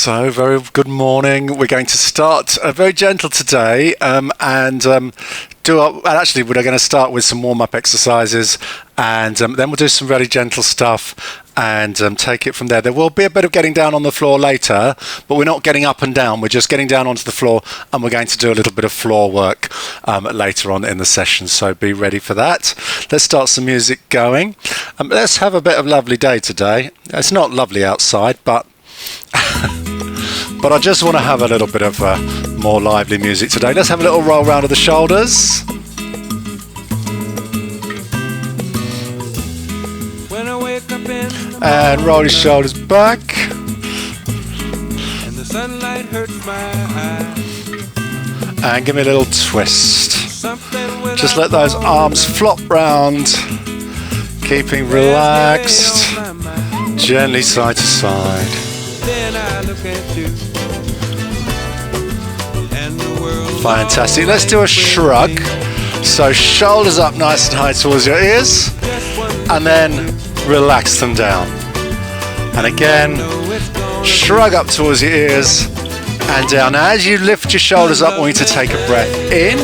So, very good morning. We're going to start very gentle today, actually we're going to start with some warm-up exercises, and then we'll do some really gentle stuff and take it from there. There will be a bit of getting down on the floor later, but we're not getting up and down. We're just getting down onto the floor, and we're going to do a little bit of floor work later on in the session, so be ready for that. Let's start some music going. Let's have a bit of lovely day today. It's not lovely outside, but but I just want to have a little bit of more lively music today. Let's have a little roll round of the shoulders. When I wake up and roll your shoulders back. And the sunlight hurts my eyes. And give me a little twist. Just let those arms flop round. Keeping relaxed. Gently side to side. Then I look at you. And the world. Fantastic. Let's do a shrug. So shoulders up nice and high towards your ears. And then relax them down. And again, shrug up towards your ears and down. Now, as you lift your shoulders up, I want you to take a breath in.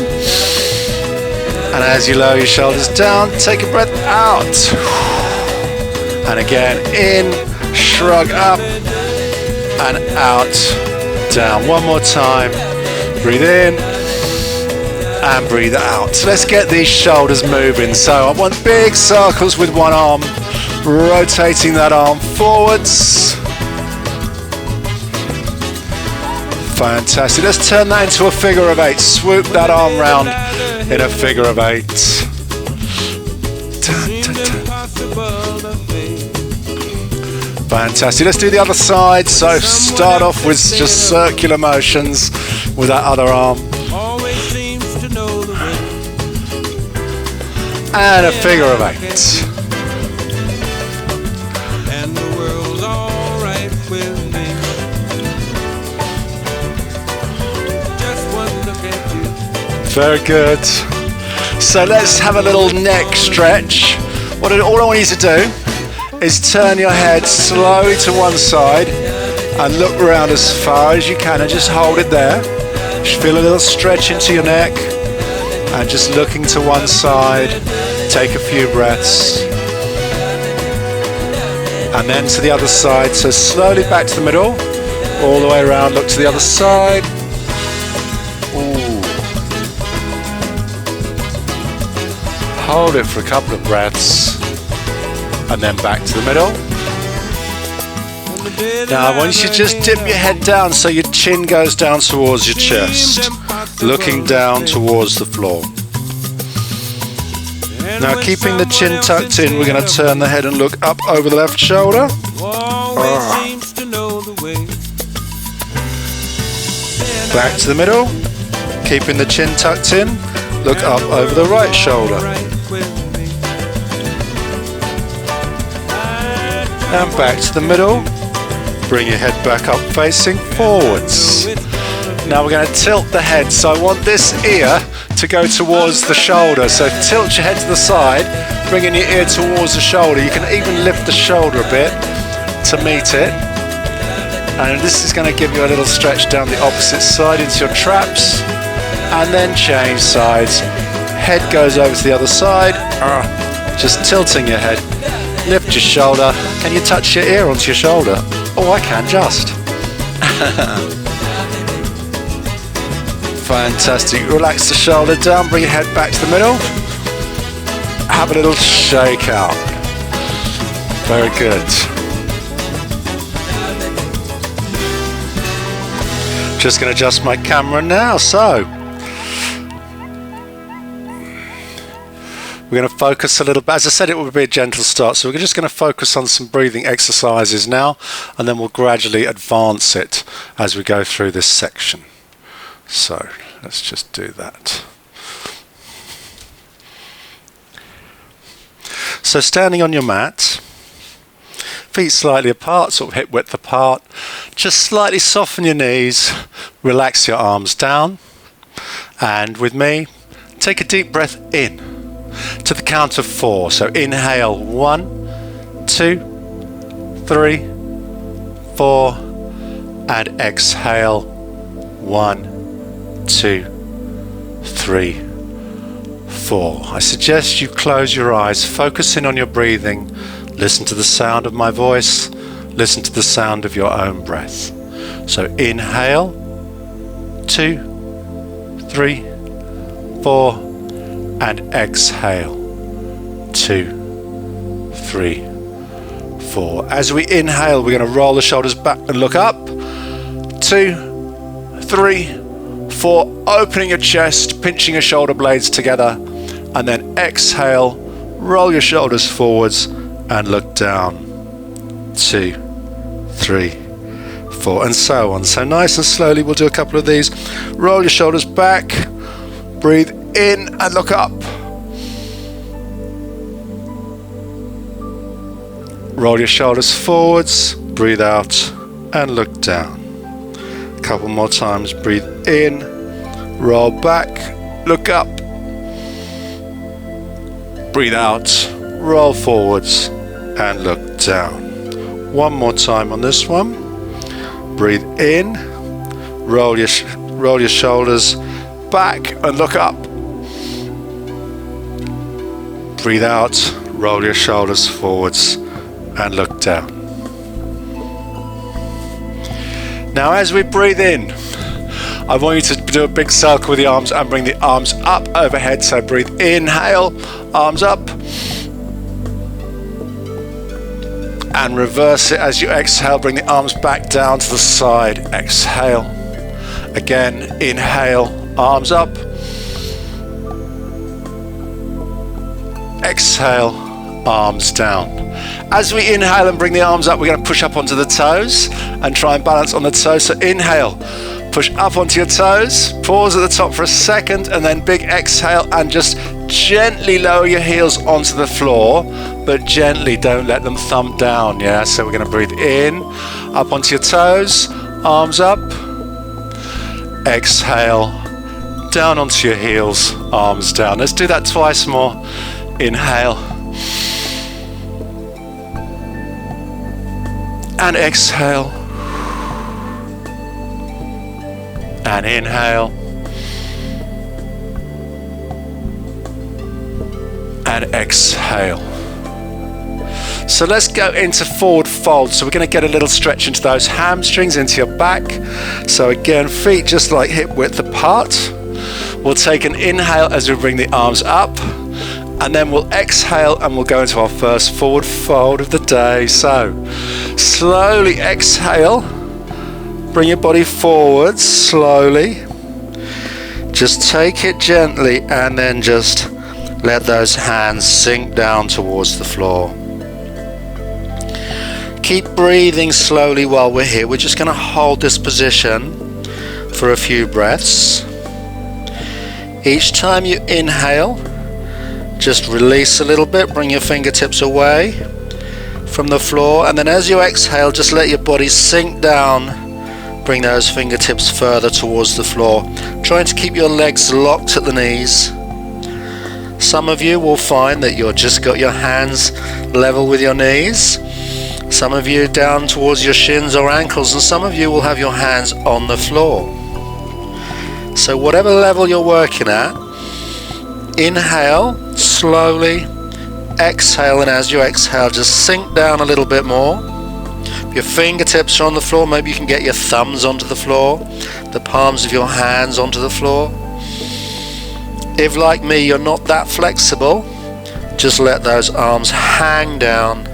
And as you lower your shoulders down, take a breath out. And again, in, shrug up, and out, down. One more time. Breathe in and breathe out. So let's get these shoulders moving. So I want big circles with one arm, rotating that arm forwards. Fantastic. Let's turn that into a figure of eight. Swoop that arm round in a figure of eight. Dun, dun, dun. Fantastic. Let's do the other side. So start off with just circular motions with that other arm. And a figure of eight. And the world's all right with me. Just one look at you. Very good. So let's have a little neck stretch. All I want you to do is turn your head slowly to one side and look around as far as you can and just hold it there. Just feel a little stretch into your neck and just looking to one side. Take a few breaths. And then to the other side. So slowly back to the middle, all the way around, look to the other side. Ooh. Hold it for a couple of breaths. And then back to the middle. Now I want you to just dip your head down so your chin goes down towards your chest, looking down towards the floor. Now keeping the chin tucked in, we're going to turn the head and look up over the left shoulder. Back to the middle. Keeping the chin tucked in, look up over the right shoulder. And back to the middle. Bring your head back up facing forwards. Now we're going to tilt the head. So I want this ear to go towards the shoulder. So tilt your head to the side, bringing your ear towards the shoulder. You can even lift the shoulder a bit to meet it. And this is going to give you a little stretch down the opposite side into your traps. And then change sides. Head goes over to the other side. Just tilting your head. Lift your shoulder. Can you touch your ear onto your shoulder? Oh, I can just. Fantastic. Relax the shoulder down. Bring your head back to the middle. Have a little shake out. Very good. Just going to adjust my camera now. So we're going to focus a little bit. As I said, it will be a gentle start. So we're just going to focus on some breathing exercises now, and then we'll gradually advance it as we go through this section. So let's just do that. So standing on your mat, feet slightly apart, sort of hip width apart. Just slightly soften your knees, relax your arms down. And with me, take a deep breath in. To the count of 4. So inhale 1, 2, 3, 4, and exhale. 1, 2, 3, 4. I suggest you close your eyes, focus in on your breathing, listen to the sound of my voice, listen to the sound of your own breath. So inhale, 2, 3, 4, and exhale, 2, 3, 4. As we inhale, we're going to roll the shoulders back and look up. 2, 3, 4. Opening your chest, pinching your shoulder blades together, and then exhale, roll your shoulders forwards and look down. 2, 3, 4, and so on. So nice and slowly, we'll do a couple of these. Roll your shoulders back, breathe in and look up. Roll your shoulders forwards, breathe out and look down. A couple more times, breathe in, roll back, look up, breathe out, roll forwards and look down. One more time on this one. Breathe in, roll your shoulders back and look up. Breathe out, roll your shoulders forwards and look down. Now as we breathe in, I want you to do a big circle with the arms and bring the arms up overhead. So breathe, inhale, arms up, and reverse it as you exhale, bring the arms back down to the side. Exhale, again, inhale, arms up, exhale, arms down. As we inhale and bring the arms up, we're going to push up onto the toes and try and balance on the toes. So inhale, push up onto your toes, pause at the top for a second, and then big exhale and just gently lower your heels onto the floor, but gently, don't let them thump down. Yeah, so we're going to breathe in, up onto your toes, arms up, exhale, down onto your heels, arms down. Let's do that twice more. Inhale and exhale, and inhale and exhale. So let's go into forward fold. So we're going to get a little stretch into those hamstrings, into your back. So again, feet just like hip width apart. We'll take an inhale as we bring the arms up, and then we'll exhale and we'll go into our first forward fold of the day. So slowly exhale, bring your body forward slowly, just take it gently and then just let those hands sink down towards the floor. Keep breathing slowly while we're here. We're just going to hold this position for a few breaths. Each time you inhale, just release a little bit, bring your fingertips away from the floor, and then as you exhale, just let your body sink down, bring those fingertips further towards the floor, trying to keep your legs locked at the knees. Some of you will find that you've just got your hands level with your knees, some of you down towards your shins or ankles, and some of you will have your hands on the floor. So whatever level you're working at, inhale slowly, exhale, and as you exhale, just sink down a little bit more. If your fingertips are on the floor, maybe you can get your thumbs onto the floor, the palms of your hands onto the floor. If, like me, you're not that flexible, just let those arms hang down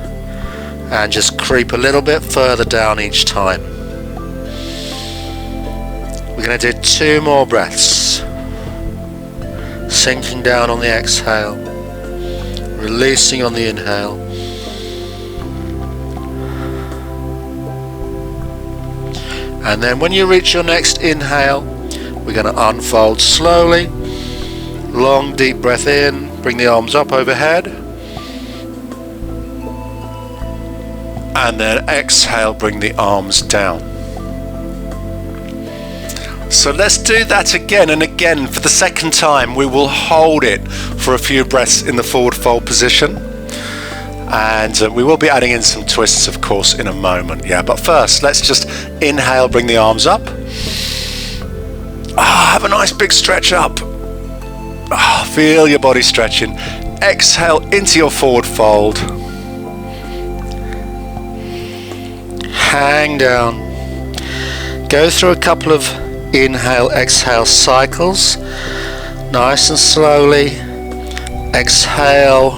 and just creep a little bit further down each time. We're going to do 2 more breaths. Sinking down on the exhale, releasing on the inhale. And then when you reach your next inhale, we're going to unfold slowly. Long deep breath in, bring the arms up overhead. And then exhale, bring the arms down. So let's do that again and again. For the second time, we will hold it for a few breaths in the forward fold position. And we will be adding in some twists, of course, in a moment. Yeah, but first, let's just inhale, bring the arms up. Have a nice big stretch up. Feel your body stretching. Exhale into your forward fold. Hang down. Go through a couple of inhale, exhale cycles. Nice and slowly. Exhale,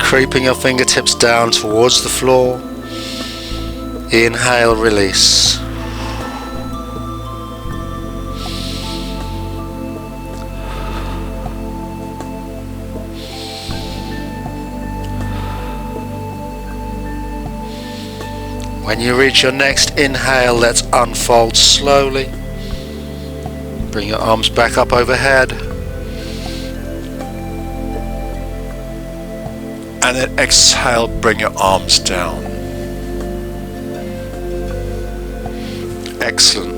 creeping your fingertips down towards the floor. Inhale, release. When you reach your next inhale, let's unfold slowly. Bring your arms back up overhead. And then exhale, bring your arms down. Excellent.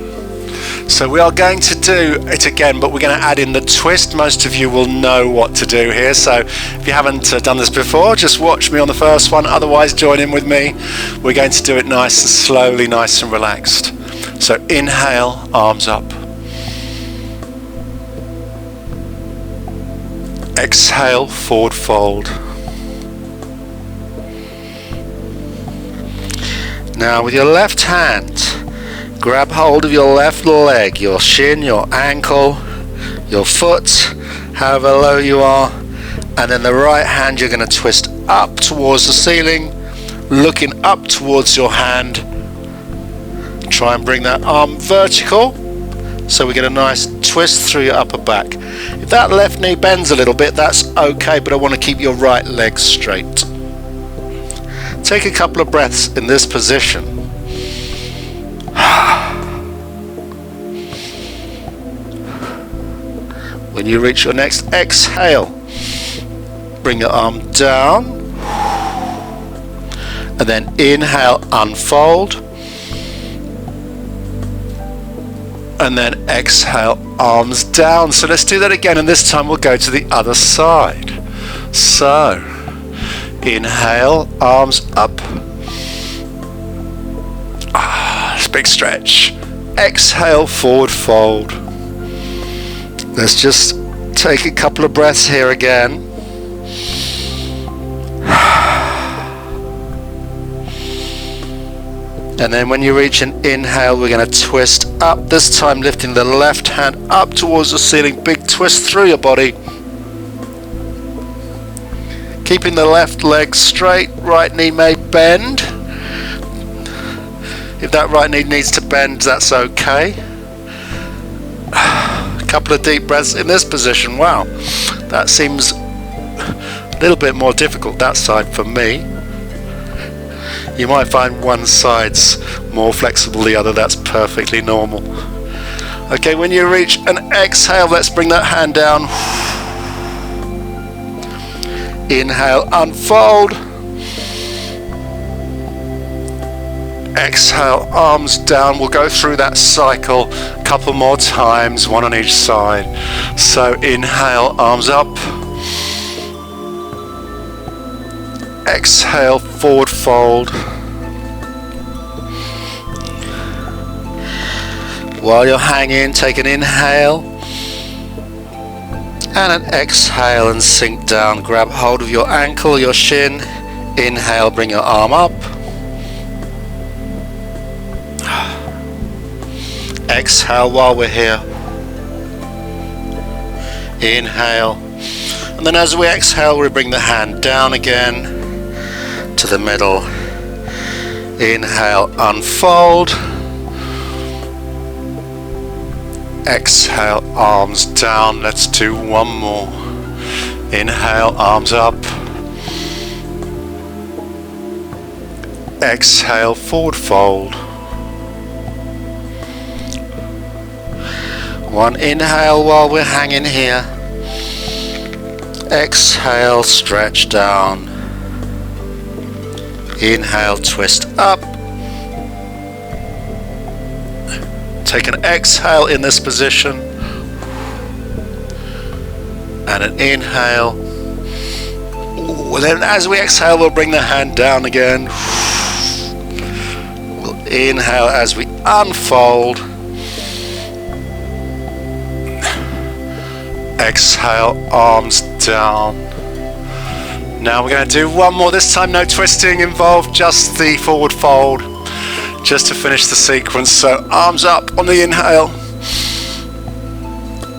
So we are going to do it again, but we're going to add in the twist. Most of you will know what to do here. So if you haven't done this before, just watch me on the first one. Otherwise, join in with me. We're going to do it nice and slowly, nice and relaxed. So inhale, arms up. Exhale, forward fold. Now with your left hand, grab hold of your left leg, your shin, your ankle, your foot, however low you are, and then the right hand you're going to twist up towards the ceiling, looking up towards your hand. Try and bring that arm vertical so we get a nice twist through your upper back. If that left knee bends a little bit, that's okay, but I want to keep your right leg straight. Take a couple of breaths in this position. When you reach your next exhale, bring your arm down, and then inhale, unfold, and then exhale, arms down. So let's do that again, and this time we'll go to the other side. So inhale, arms up. Big stretch. Exhale, forward fold. Let's just take a couple of breaths here again. And then when you reach an inhale, we're going to twist up, this time lifting the left hand up towards the ceiling. Big twist through your body. Keeping the left leg straight, right knee may bend. If that right knee needs to bend, that's okay. A couple of deep breaths in this position. Wow, that seems a little bit more difficult, that side, for me. You might find one side's more flexible than the other. That's perfectly normal. Okay, when you reach an exhale, let's bring that hand down. Inhale, unfold. Exhale, arms down. We'll go through that cycle a couple more times, one on each side. So inhale, arms up. Exhale, forward fold. While you're hanging, take an inhale and an exhale and sink down. Grab hold of your ankle, your shin. Inhale, bring your arm up. Exhale while we're here. Inhale. And then as we exhale, we bring the hand down again to the middle. Inhale, unfold. Exhale, arms down. Let's do one more. Inhale, arms up. Exhale, forward fold. One inhale while we're hanging here. Exhale, stretch down. Inhale, twist up. Take an exhale in this position. And an inhale. And then as we exhale, we'll bring the hand down again. We'll inhale as we unfold. Exhale, arms down. Now we're going to do one more. This time no twisting involved, just the forward fold, just to finish the sequence. So arms up on the inhale.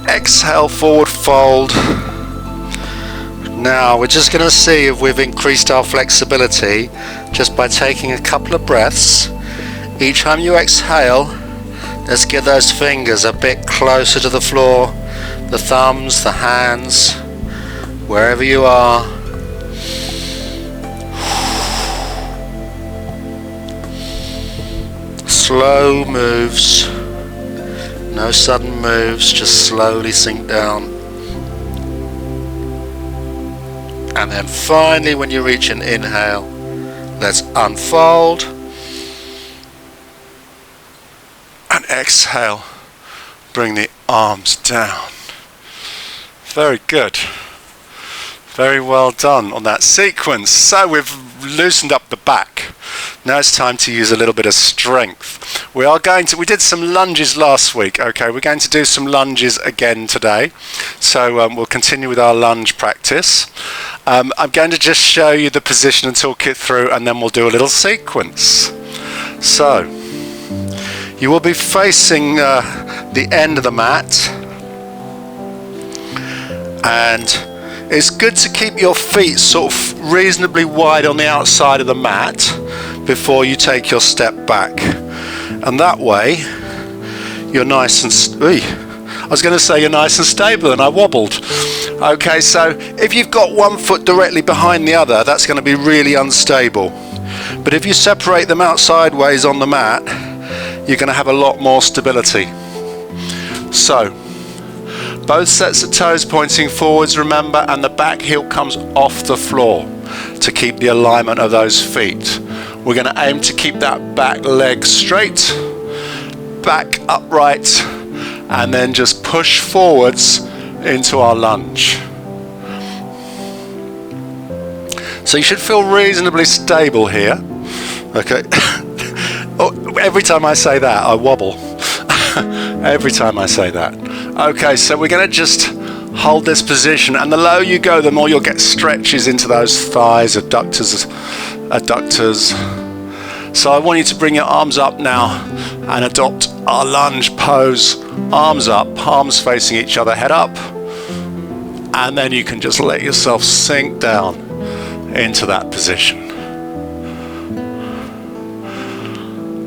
Exhale, forward fold. Now we're just going to see if we've increased our flexibility just by taking a couple of breaths. Each time you exhale, let's get those fingers a bit closer to the floor, the thumbs, the hands, wherever you are. Slow moves, no sudden moves, just slowly sink down. And then finally, when you reach an inhale, let's unfold and exhale. Bring the arms down. Very good. Very well done on that sequence. So we've loosened up the back. Now it's time to use a little bit of strength. We did some lunges last week. Okay, we're going to do some lunges again today. So we'll continue with our lunge practice. I'm going to just show you the position and talk it through, and then we'll do a little sequence. So you will be facing the end of the mat, and it's good to keep your feet sort of reasonably wide on the outside of the mat before you take your step back, and that way you're nice and I was going to say you're nice and stable, and I wobbled. Okay, so if you've got one foot directly behind the other, that's going to be really unstable. But if you separate them out sideways on the mat, you're going to have a lot more stability. So both sets of toes pointing forwards, remember, and the back heel comes off the floor to keep the alignment of those feet. We're going to aim to keep that back leg straight, back upright, and then just push forwards into our lunge. So you should feel reasonably stable here. Okay. Oh, every time I say that, I wobble. Every time I say that. Okay, so we're going to just hold this position, and the lower you go, the more you'll get stretches into those thighs, adductors. So I want you to bring your arms up now and adopt our lunge pose. Arms up, palms facing each other, head up, and then you can just let yourself sink down into that position.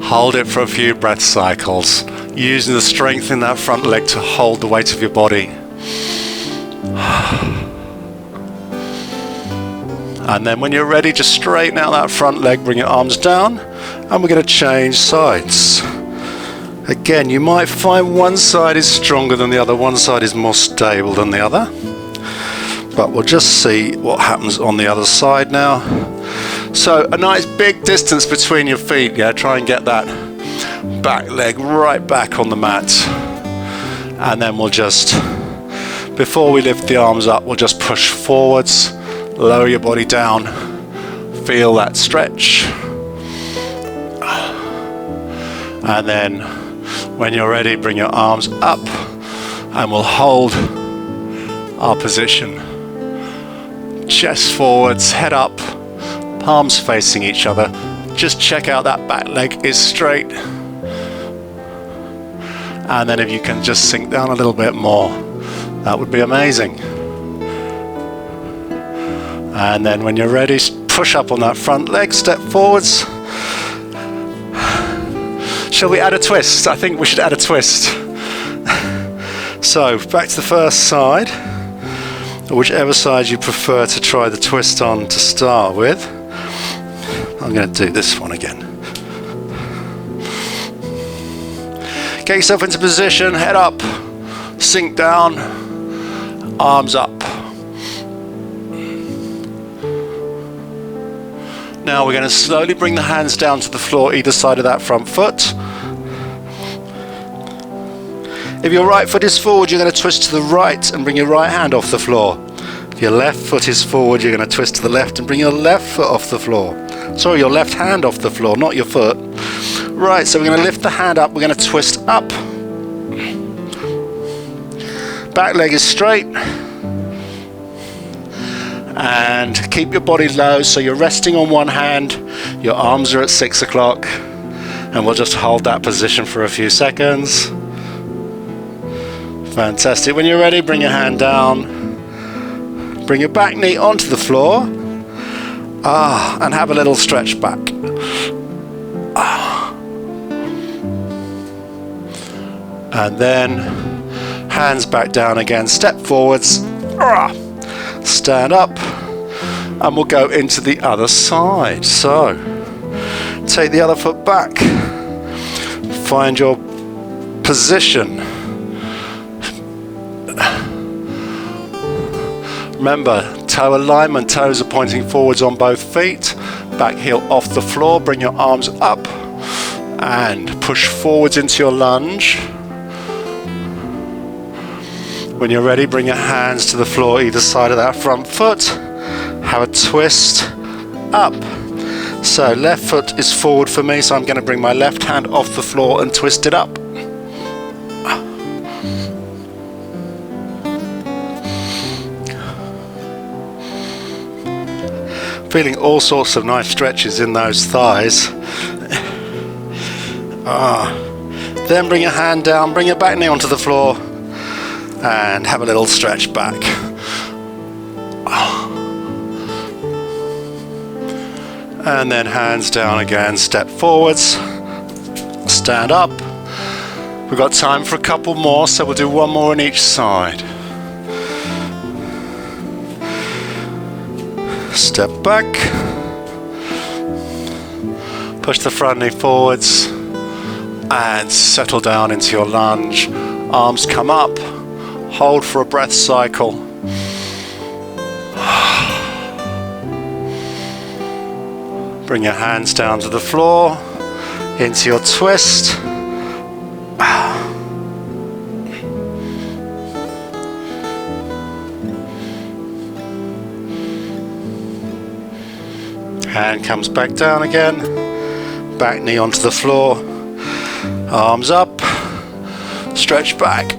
Hold it for a few breath cycles, using the strength in that front leg to hold the weight of your body. And then when you're ready, just straighten out that front leg, bring your arms down, and we're going to change sides. Again, you might find one side is stronger than the other, one side is more stable than the other. But we'll just see what happens on the other side now. So a nice big distance between your feet, yeah, try and get that back leg right back on the mat. And then we'll just, before we lift the arms up, we'll just push forwards, lower your body down, feel that stretch. And then when you're ready, bring your arms up and we'll hold our position. Chest forwards, head up, palms facing each other. Just check out that back leg is straight. And then if you can just sink down a little bit more, that would be amazing. And then when you're ready, push up on that front leg, step forwards. Shall we add a twist? I think we should add a twist. So back to the first side, or whichever side you prefer to try the twist on to start with. I'm going to do this one again. Get yourself into position, head up, sink down, arms up. Now we're going to slowly bring the hands down to the floor either side of that front foot. If your right foot is forward, you're going to twist to the right and bring your right hand off the floor. Your left foot is forward, you're going to twist to the left and bring your left foot off the floor. Sorry, your left hand off the floor, not your foot. Right, so we're going to lift the hand up, we're going to twist up. Back leg is straight. And keep your body low, so you're resting on one hand, your arms are at 6 o'clock, and we'll just hold that position for a few seconds. Fantastic. When you're ready, bring your hand down, bring your back knee onto the floor, and have a little stretch back. And then hands back down again, step forwards, stand up, and we'll go into the other side. So take the other foot back, find your position. Remember, toe alignment, toes are pointing forwards on both feet, back heel off the floor, bring your arms up and push forwards into your lunge. When you're ready, bring your hands to the floor either side of that front foot, have a twist up. So left foot is forward for me, so I'm going to bring my left hand off the floor and twist it up. Feeling all sorts of nice stretches in those thighs. Then bring your hand down, bring your back knee onto the floor and have a little stretch back. And then hands down again, step forwards, stand up. We've got time for a couple more, so we'll do one more on each side. Step back, push the front knee forwards and settle down into your lunge. Arms come up, hold for a breath cycle. Bring your hands down to the floor, into your twist. Hand comes back down again, back knee onto the floor, arms up, stretch back.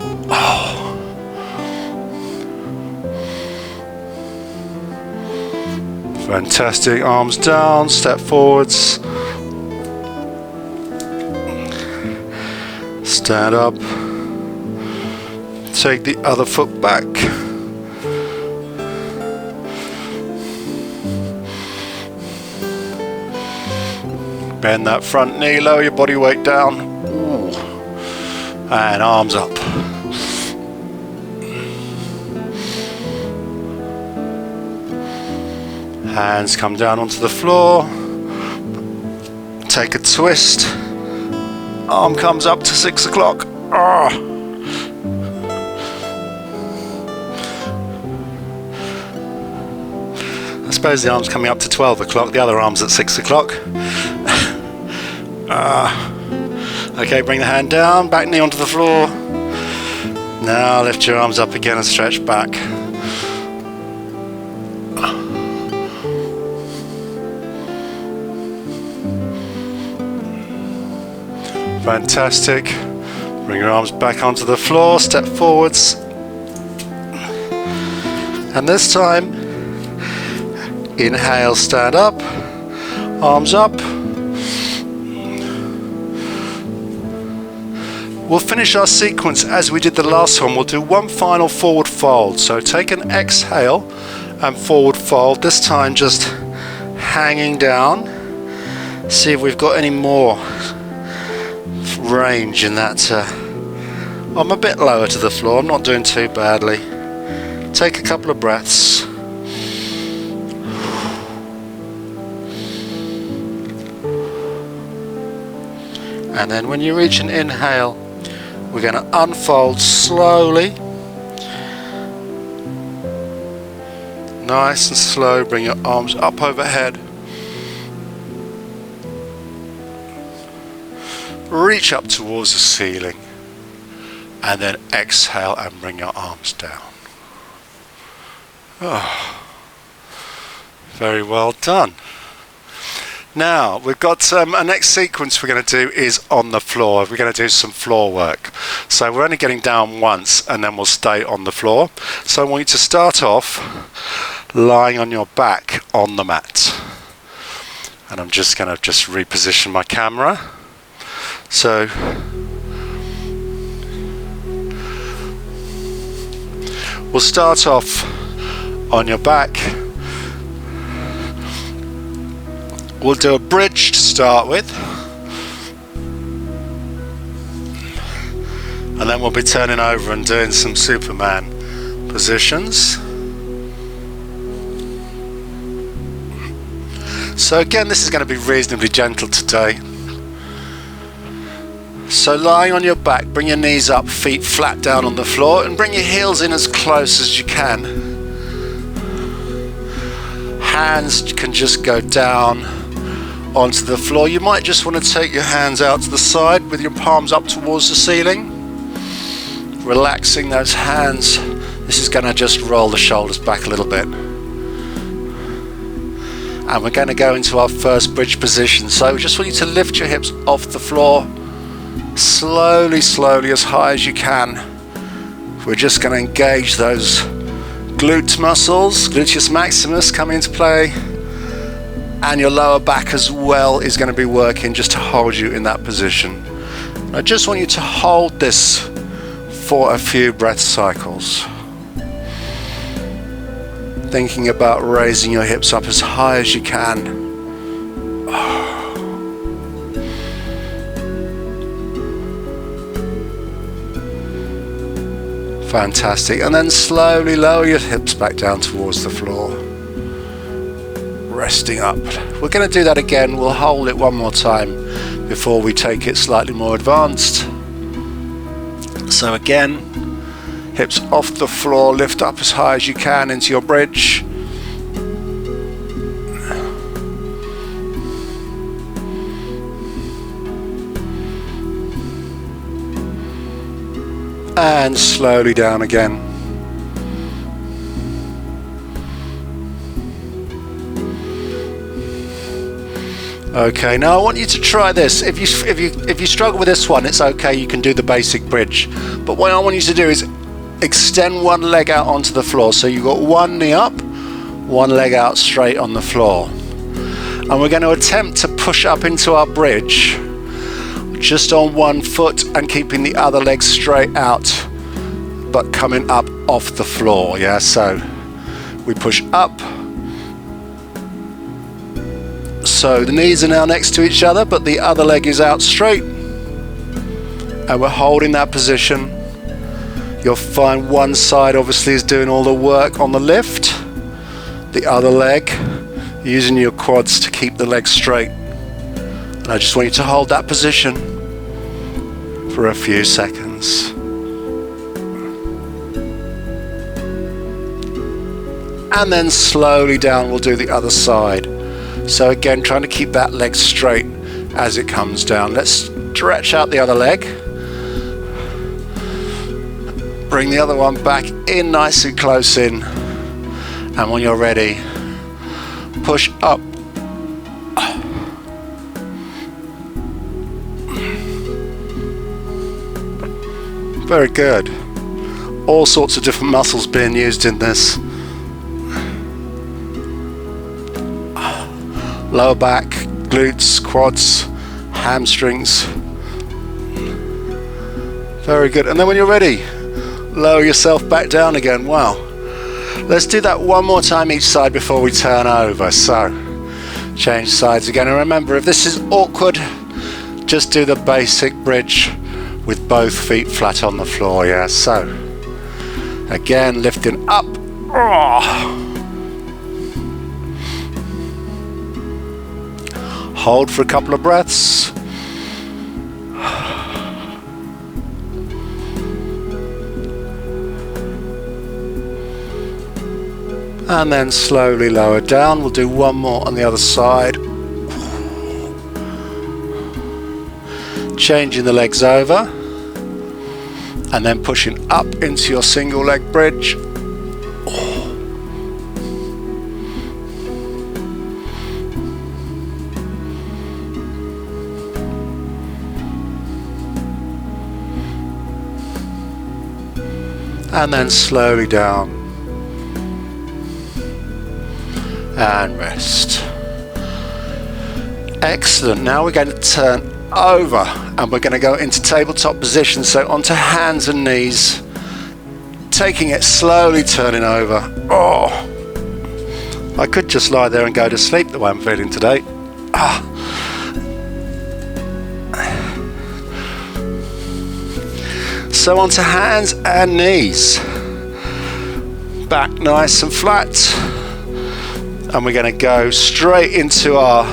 Fantastic, arms down, step forwards, stand up, take the other foot back. Bend that front knee, lower your body weight down. And arms up. Hands come down onto the floor. Take a twist. Arm comes up to 6 o'clock. I suppose the arm's coming up to 12 o'clock, the other arm's at 6 o'clock. Okay, bring the hand down, back knee onto the floor. Now lift your arms up again and stretch back. Fantastic. Bring your arms back onto the floor, step forwards. And this time, inhale, stand up, arms up. We'll finish our sequence as we did the last one. We'll do one final forward fold. So take an exhale and forward fold. This time just hanging down. See if we've got any more range in that. I'm a bit lower to the floor. I'm not doing too badly. Take a couple of breaths. And then when you reach an inhale, we're going to unfold slowly. Nice and slow. Bring your arms up overhead. Reach up towards the ceiling. And then exhale and bring your arms down. Very well done. Now we've got our next sequence we're going to do is on the floor. We're going to do some floor work. So we're only getting down once and then we'll stay on the floor. So I want you to start off lying on your back on the mat. And I'm just going to reposition my camera. So we'll start off on your back. We'll do a bridge to start with, and then we'll be turning over and doing some Superman positions. So again, this is going to be reasonably gentle today. So lying on your back, bring your knees up, feet flat down on the floor, and bring your heels in as close as you can. Hands can just go down onto the floor. You might just want to take your hands out to the side with your palms up towards the ceiling, relaxing those hands. This is going to just roll the shoulders back a little bit, and we're going to go into our first bridge position. So we just want you to lift your hips off the floor slowly as high as you can. We're just going to engage those glute muscles, gluteus maximus come into play, and your lower back as well is going to be working just to hold you in that position. I just want you to hold this for a few breath cycles, thinking about raising your hips up as high as you can. Fantastic. And then slowly lower your hips back down towards the floor, resting up. We're going to do that again. We'll hold it one more time before we take it slightly more advanced. So again, hips off the floor, lift up as high as you can into your bridge. And slowly down again. Okay, now I want you to try this. If you struggle with this one, it's okay, you can do the basic bridge. But what I want you to do is extend one leg out onto the floor. So you've got one knee up, one leg out straight on the floor. And we're going to attempt to push up into our bridge just on one foot and keeping the other leg straight out, but coming up off the floor. Yeah, so we push up. So the knees are now next to each other, but the other leg is out straight, and we're holding that position. You'll find one side obviously is doing all the work on the lift, the other leg using your quads to keep the leg straight. And I just want you to hold that position for a few seconds. And then slowly down, we'll do the other side. So again, trying to keep that leg straight as it comes down. Let's stretch out the other leg. Bring the other one back in nice and close in. And when you're ready, push up. Very good. All sorts of different muscles being used in this. Lower back, glutes, quads, hamstrings. Very good. And then when you're ready, lower yourself back down again. Wow. Let's do that one more time each side before we turn over. So, change sides again. And remember, if this is awkward, just do the basic bridge with both feet flat on the floor. Yeah, so again, lifting up. Hold for a couple of breaths. And then slowly lower down. We'll do one more on the other side. Changing the legs over. And then pushing up into your single leg bridge. and then slowly down and rest. Excellent. Now we're going to turn over and we're going to go into tabletop position, so onto hands and knees, taking it slowly, turning over. I could just lie there and go to sleep the way I'm feeling today. So onto hands and knees, back nice and flat, and we're going to go straight into our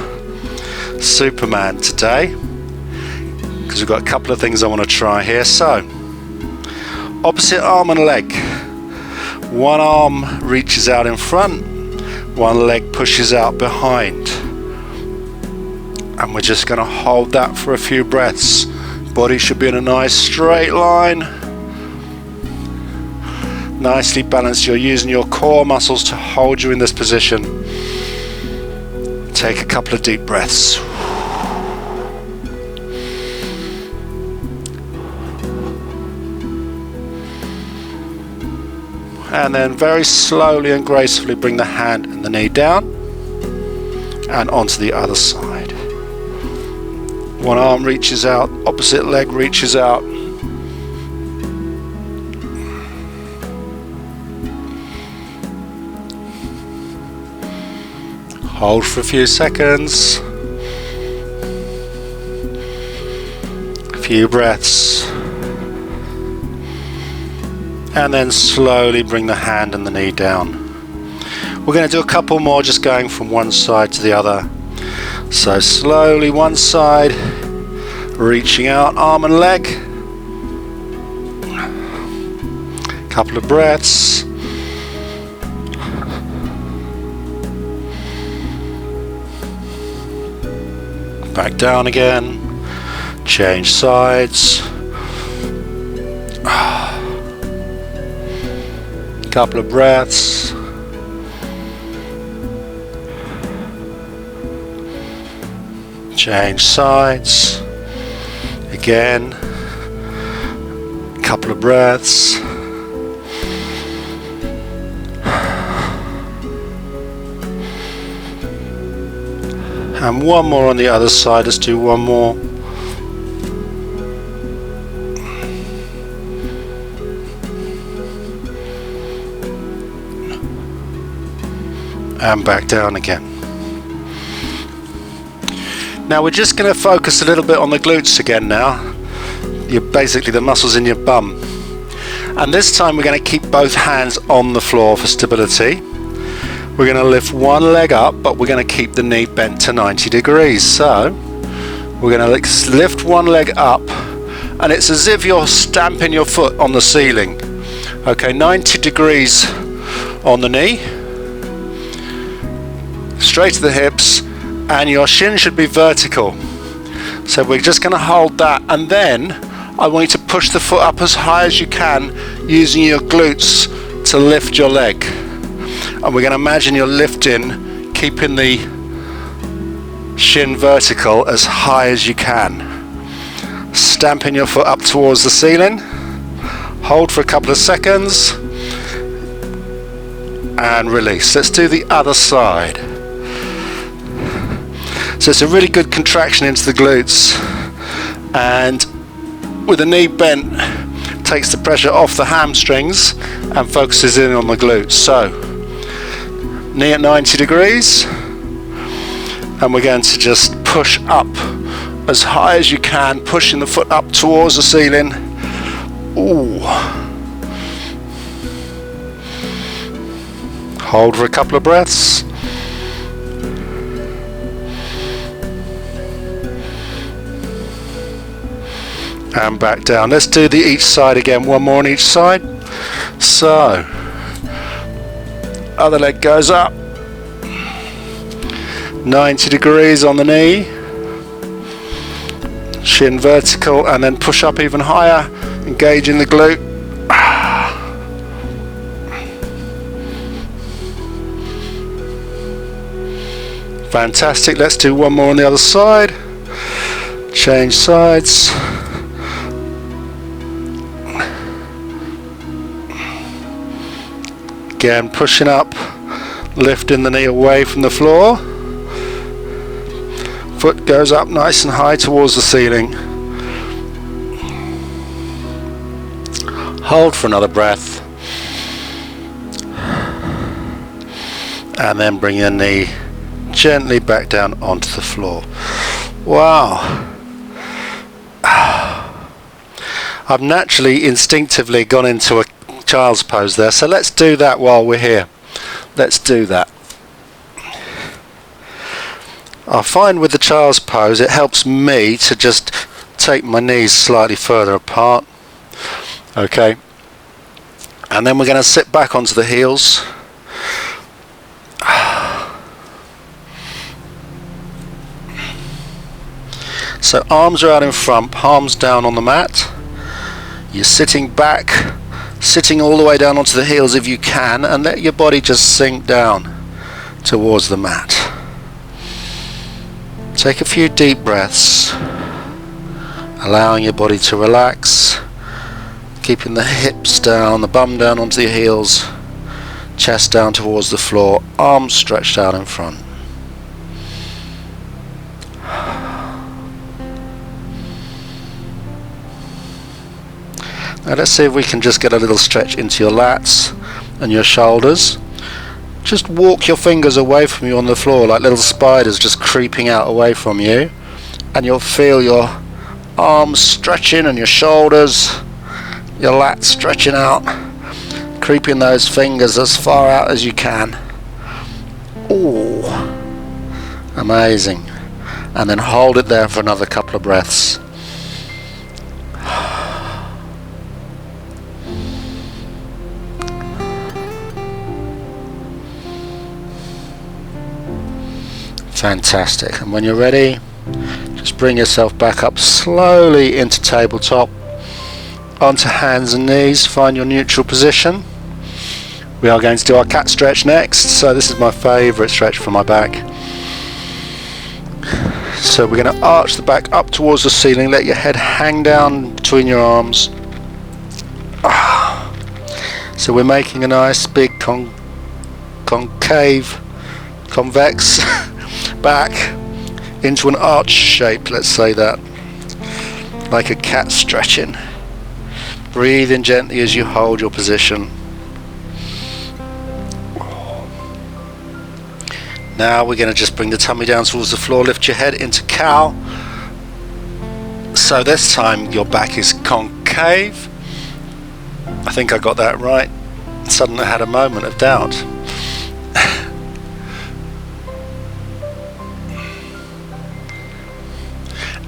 Superman today, because we've got a couple of things I want to try here. So opposite arm and leg, one arm reaches out in front, one leg pushes out behind, and we're just going to hold that for a few breaths. Body should be in a nice straight line, nicely balanced. You're using your core muscles to hold you in this position. Take a couple of deep breaths. And then very slowly and gracefully bring the hand and the knee down and onto the other side. One arm reaches out, opposite leg reaches out. Hold for a few seconds. A few breaths. And then slowly bring the hand and the knee down. We're going to do a couple more, just going from one side to the other. So slowly one side, reaching out, arm and leg. Couple of breaths. Back down again. Change sides. Couple of breaths. Change sides. Again. Couple of breaths. And one more on the other side. Let's do one more. And back down again. Now we're just going to focus a little bit on the glutes again now. You're basically the muscles in your bum. And this time we're going to keep both hands on the floor for stability. We're going to lift one leg up, but we're going to keep the knee bent to 90 degrees. So we're going to lift one leg up, and it's as if you're stamping your foot on the ceiling. Okay, 90 degrees on the knee, straight to the hips, and your shin should be vertical. So we're just going to hold that, and then I want you to push the foot up as high as you can using your glutes to lift your leg. And we're going to imagine you're lifting, keeping the shin vertical as high as you can. Stamping your foot up towards the ceiling. Hold for a couple of seconds and release. Let's do the other side. So it's a really good contraction into the glutes, and with the knee bent takes the pressure off the hamstrings and focuses in on the glutes. So knee at 90 degrees, and we're going to just push up as high as you can, pushing the foot up towards the ceiling. Ooh. Hold for a couple of breaths. And back down. Let's do the each side again, one more on each side. So other leg goes up, 90 degrees on the knee, shin vertical, and then push up even higher, engaging the glute. Fantastic. Let's do one more on the other side. Change sides. Again, pushing up, lifting the knee away from the floor. Foot goes up nice and high towards the ceiling. Hold for another breath. And then bring your knee gently back down onto the floor. Wow. I've naturally, instinctively gone into a child's pose there, so let's do that while we're here. Let's do that. I find with the child's pose it helps me to just take my knees slightly further apart. Okay. And then we're going to sit back onto the heels. So arms are out in front, palms down on the mat. You're sitting back, sitting all the way down onto the heels if you can, and let your body just sink down towards the mat. Take a few deep breaths, allowing your body to relax, keeping the hips down, the bum down onto your heels, chest down towards the floor, arms stretched out in front. Now let's see if we can just get a little stretch into your lats and your shoulders. Just walk your fingers away from you on the floor like little spiders just creeping out away from you, and you'll feel your arms stretching and your shoulders, your lats stretching out, creeping those fingers as far out as you can. Ooh, amazing. And then hold it there for another couple of breaths. Fantastic. And when you're ready, just bring yourself back up slowly into tabletop, onto hands and knees. Find your neutral position. We are going to do our cat stretch next, so this is my favourite stretch for my back. So we're going to arch the back up towards the ceiling, let your head hang down between your arms. So we're making a nice big concave, convex back into an arch shape, let's say that, like a cat stretching. Breathe in gently as you hold your position. Now we're going to just bring the tummy down towards the floor, lift your head into cow. So this time your back is concave. I think I got that right. Suddenly I had a moment of doubt.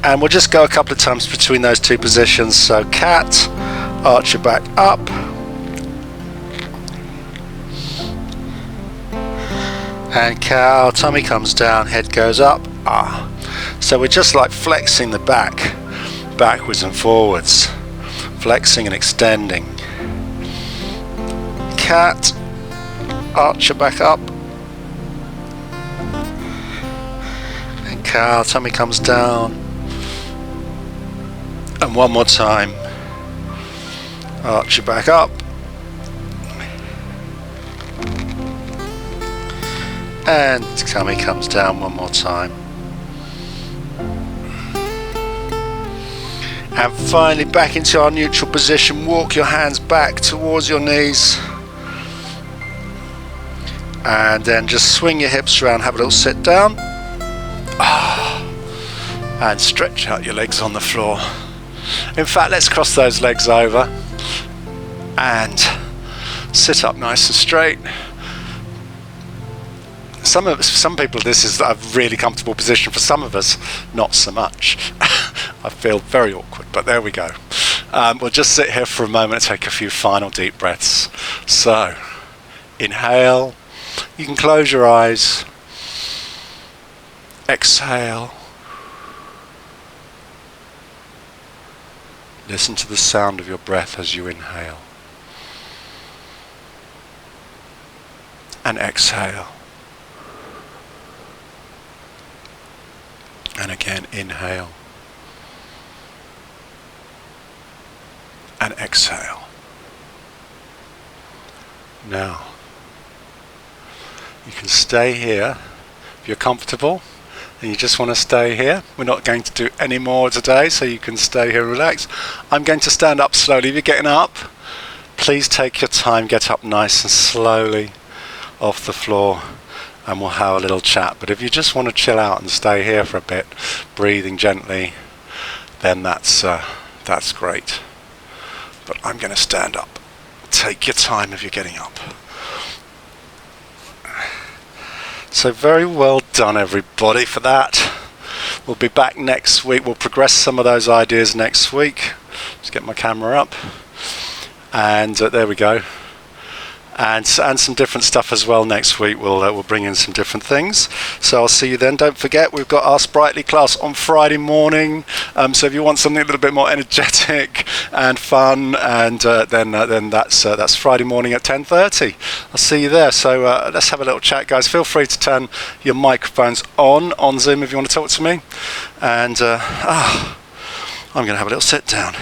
And we'll just go a couple of times between those two positions. So cat, arch your back up. And cow, tummy comes down, head goes up. So we're just like flexing the back, backwards and forwards. Flexing and extending. Cat, arch your back up. And cow, tummy comes down. And one more time, arch your back up, and tummy comes down one more time. And finally back into our neutral position. Walk your hands back towards your knees, and then just swing your hips around, have a little sit down, and stretch out your legs on the floor. In fact, let's cross those legs over and sit up nice and straight. Some people this is a really comfortable position. For some of us, not so much. I feel very awkward, but there we go. We'll just sit here for a moment and take a few final deep breaths. So, inhale. You can close your eyes. Exhale. Listen to the sound of your breath as you inhale. And exhale. And again, inhale. And exhale. Now, You can stay here if you're comfortable and you just want to stay here. We're not going to do any more today, so you can stay here and relax. I'm going to stand up slowly. If you're getting up, please take your time, get up nice and slowly off the floor, and we'll have a little chat. But if you just want to chill out and stay here for a bit, breathing gently, then that's great. But I'm going to stand up. Take your time if you're getting up. So very well done, everybody, for that. We'll be back next week. We'll progress some of those ideas next week. Just get my camera up. And there we go. And some different stuff as well next week. We'll bring in some different things. So I'll see you then. Don't forget, we've got our Sprightly class on Friday morning. So if you want something a little bit more energetic and fun, and then that's Friday morning at 10:30. I'll see you there. So let's have a little chat, guys. Feel free to turn your microphones on Zoom if you want to talk to me. And I'm going to have a little sit down.